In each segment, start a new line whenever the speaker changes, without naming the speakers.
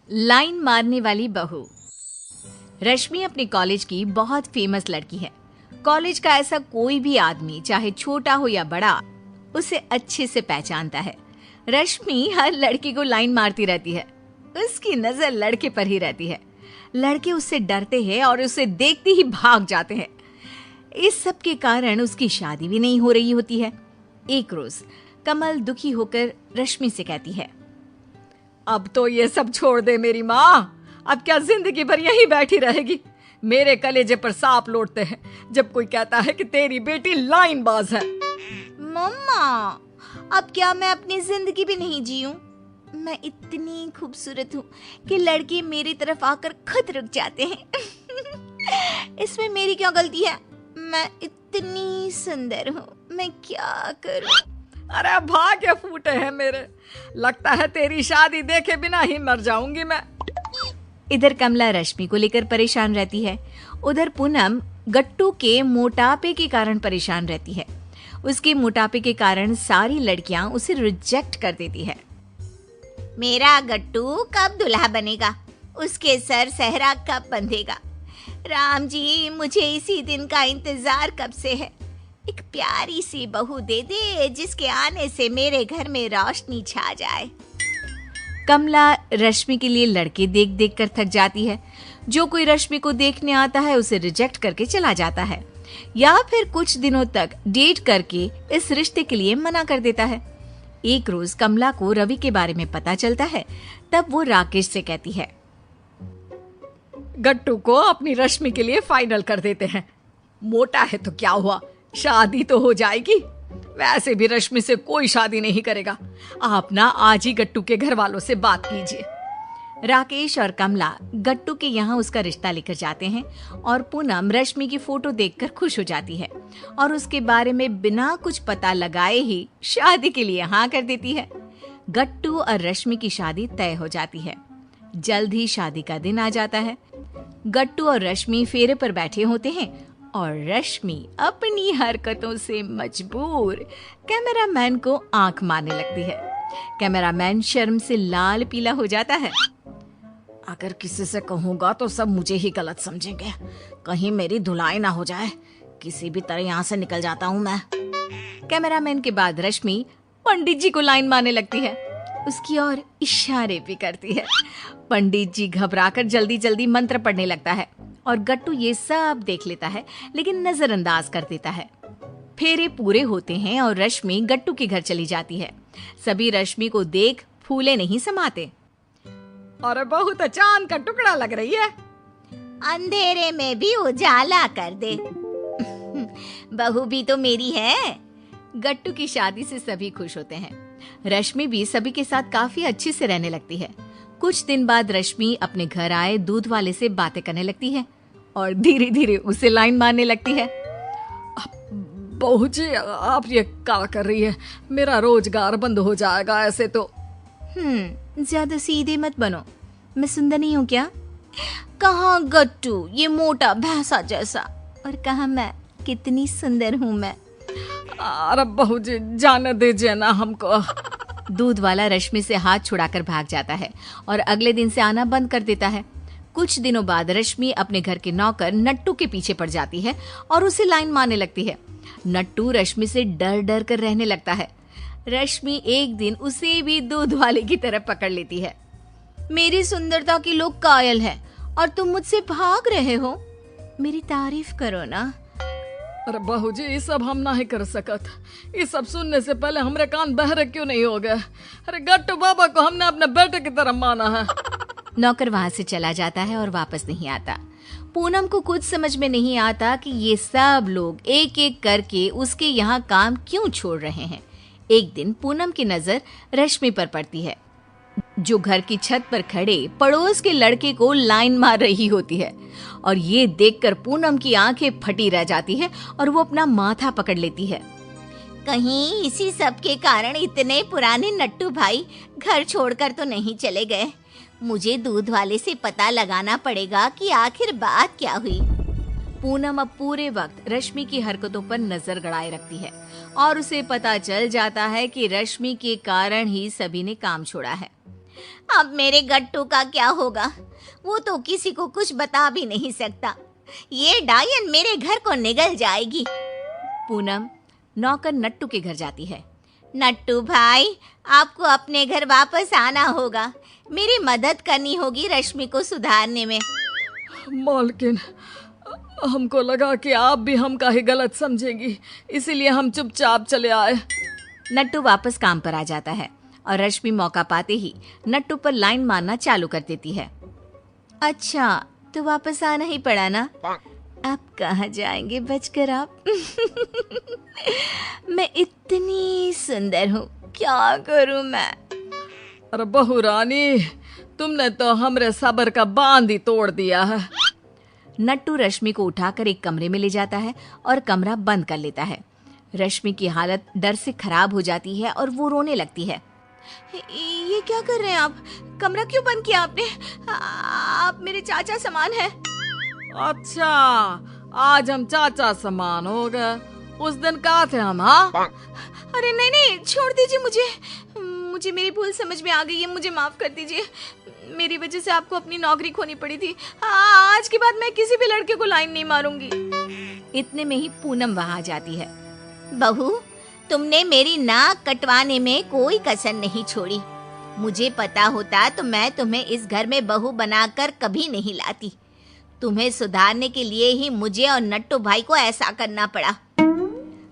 Line मारने वाली बहू। रश्मि अपने कॉलेज की बहुत फेमस लड़की है। कॉलेज का ऐसा कोई भी आदमी, चाहे छोटा हो या बड़ा, उसे अच्छे से पहचानता है। रश्मि हर लड़की को लाइन मारती रहती है। उसकी नजर लड़के पर ही रहती है। लड़के उससे डरते हैं और उसे देखते ही भाग जाते हैं। इस सब के कारण उसकी शादी भी नहीं हो रही होती है। एक रोज कमल दुखी होकर रश्मि से कहती है,
अब तो ये सब छोड़ दे मेरी माँ। अब क्या जिंदगी भर यहीं बैठी रहेगी? मेरे कलेजे पर सांप लौटते हैं जब कोई कहता है कि तेरी बेटी लाइन बाज है।
मम्मा, अब क्या मैं अपनी जिंदगी भी नहीं जीऊं? मैं इतनी खूबसूरत हूँ कि लड़के मेरी तरफ आकर खुद रुक जाते हैं। इसमें मेरी क्या गलती है? मैं इतनी सुंदर हूँ, मैं क्या करूँ?
अरे भाग्य फूटे हैं मेरे। लगता है तेरी शादी देखे बिना ही मर जाऊंगी मैं।
इधर कमला रश्मि को लेकर परेशान रहती है। उधर पूनम गट्टू के मोटापे के कारण परेशान रहती है। उसके मोटापे के कारण सारी लड़कियां उसे रिजेक्ट कर देती है। मेरा गट्टू कब दूल्हा बनेगा? उसके सर सहरा कब बंधेगा? राम जी, मुझे इसी दिन का इंतजार कब से है। एक प्यारी सी बहू दे दे जिसके आने से मेरे घर में रोशनी छा जाए। कमला रश्मि के लिए लड़के देख देख कर थक जाती है। जो कोई रश्मि को देखने आता है उसे रिजेक्ट करके चला जाता है, या फिर कुछ दिनों तक डेट करके इस रिश्ते के लिए मना कर देता है। एक रोज कमला को रवि के बारे में पता चलता है। तब वो राकेश से कहती है,
गट्टू को अपनी रश्मि के लिए फाइनल कर देते हैं। मोटा है तो क्या हुआ, शादी तो हो जाएगी। वैसे भी रश्मि से कोई शादी नहीं करेगा। आप ना आज ही गट्टू के घर वालों से बात कीजिए।
राकेश और कमला गट्टू के यहाँ उसका रिश्ता लेकर जाते हैं और पूनम रश्मि की फोटो देखकर खुश हो जाती है और उसके बारे में बिना कुछ पता लगाए ही शादी के लिए हाँ कर देती है। गट्टू और रश्मि की शादी तय हो जाती है। जल्द ही शादी का दिन आ जाता है। गट्टू और रश्मि फेरे पर बैठे होते हैं और रश्मि अपनी हरकतों से मजबूर कैमरामैन को आंख मारने लगती है। कैमरामैन शर्म से लाल पीला हो जाता है।
अगर किसी से कहूंगा तो सब मुझे ही गलत समझेंगे। कहीं मेरी धुलाई ना हो जाए। किसी भी तरह यहाँ से निकल जाता हूँ मैं।
कैमरामैन के बाद रश्मि पंडित जी को लाइन मारने लगती है। उसकी ओर इशारे भी करती है। पंडित जी घबराकर जल्दी जल्दी मंत्र पढ़ने लगता है और गट्टू ये सब देख लेता है लेकिन नजरअंदाज कर देता है। फेरे पूरे होते हैं और रश्मि गट्टू के घर चली जाती है। सभी रश्मि को देख फूले नहीं समाते।
और बहुत चांद का टुकड़ा लग रही है।
अंधेरे में भी उजाला कर दे। बहू भी तो मेरी है। गट्टू की शादी से सभी खुश होते हैं। रश्मि भी सभी के साथ काफी अच्छे से रहने लगती है। कुछ दिन बाद रश्मि अपने घर आए दूध वाले से बातें करने लगती है और धीरे धीरे उसे लाइन मारने लगती है।
बहू जी, आप ये क्या कर रही है? मेरा रोजगार बंद हो जाएगा ऐसे तो।
ज्यादा सीधे मत बनो। मैं सुंदर नहीं हूँ क्या? कहाँ गट्टू ये मोटा भैंसा जैसा, और कहाँ मैं कितनी सुंदर हूँ मैं।
अरे बहू जी, जाने दीजिए ना हमको।
दूध वाला रश्मि से हाथ छुड़ाकर भाग जाता है और अगले दिन से आना बंद कर देता है। कुछ दिनों बाद रश्मि अपने घर के नौकर नट्टू के पीछे पड़ जाती है और उसे लाइन मारने लगती है। नट्टू रश्मि से डर डर कर रहने लगता है। रश्मि एक दिन उसे भी दूध वाले की तरफ पकड़ लेती है। मेरी सुंदरता के लोग कायल हैं और तुम मुझसे भाग रहे हो। मेरी तारीफ करो ना।
अरे बहू जी, ये सब हम नहीं कर सकत। ये सब सुनने से पहले हमारे कान बहरे क्यों नहीं हो गए? अरे गट्टू बाबा को हमने अपने बेटे की तरह माना है।
नौकर वहां से चला जाता है और वापस नहीं आता। पूनम को कुछ समझ में नहीं आता कि ये सब लोग एक एक करके उसके यहाँ काम क्यों छोड़ रहे हैं। एक दिन पूनम की नजर रश्मि पर पड़ती है, जो घर की छत पर खड़े पड़ोस के लड़के को लाइन मार रही होती है। और ये देखकर पूनम की आंखें फटी रह जाती है और वो अपना माथा पकड़ लेती है। कहीं इसी सब के कारण इतने पुराने नट्टू भाई घर छोड़कर तो नहीं चले गए। मुझे दूध वाले से पता लगाना पड़ेगा कि आखिर बात क्या हुई। पूनम अब पूरे वक्त रश्मि की हरकतों पर नजर गड़ाए रखती है और उसे पता चल जाता है कि रश्मि के कारण ही सभी ने काम छोड़ा है। अब मेरे गट्टू का क्या होगा? वो तो किसी को कुछ बता भी नहीं सकता। ये डायन मेरे घर को निगल जाएगी।
पूनम नौकर नट्टू के घर जाती है।
नट्टू भाई, आपको अपने घर वापस आना होगा। मेरी मदद करनी होगी रश्मि को सुधारने में।
मालकिन, हमको लगा कि आप भी हम काहे गलत समझेंगी, इसीलिए हम चुपचाप चले आए। नट्टू वापस काम पर आ जाता है और रश्मि मौका पाते ही नट्टू पर लाइन मारना चालू कर देती है।
अच्छा, तो वापस आना ही पड़ा ना? अब कहाँ जाएंगे बचकर आप? मैं इतनी सुंदर हूँ, क्या करूँ मैं?
अरे बहू रानी, तुमने तो हमरे सब्र का बांध ही तोड़ दिया है। नट्टू रश्मि को उठाकर एक कमरे में ले जाता है और कमरा बंद कर लेता है। रश्मि की हालत डर से खराब हो जाती है और वो रोने लगती है।
ये क्या कर रहे हैं आप? कमरा क्यों बंद किया आपने? आप मेरे चाचा समान हैं।
अच्छा, आज हम चाचा समान हो गए। उस दिन कहा थे हम? हाँ,
अरे नहीं नहीं, छोड़ दीजिए मुझे मेरी भूल समझ में आ गई है। मुझे माफ कर दीजिए। मेरी वजह से आपको अपनी नौकरी खोनी पड़ी थी। आज के बाद मैं किसी भी लड़के को लाइन नहीं मारूंगी।
इतने में ही पूनम वहां जाती है।
बहू, तुमने मेरी नाक कटवाने में कोई कसर नहीं छोड़ी। मुझे पता होता तो मैं तुम्हें इस घर में बहू बनाकर कभी नहीं लाती। तुम्हें सुधारने के लिए ही मुझे और नट्टू भाई को ऐसा करना पड़ा।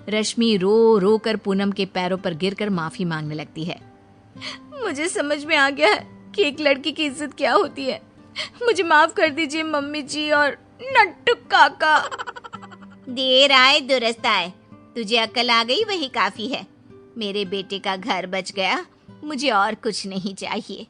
रश्मि रो रो कर पूनम के पैरों पर गिरकर माफी मांगने लगती है।
मुझे समझ में आ गया है कि एक लड़की की इज्जत क्या होती है। मुझे माफ कर दीजिए मम्मी जी और नट्टू काका। देर आए दुरुस्त आए। तुझे अकल आ गई वही काफी है। मेरे बेटे का घर बच गया, मुझे और कुछ नहीं चाहिए।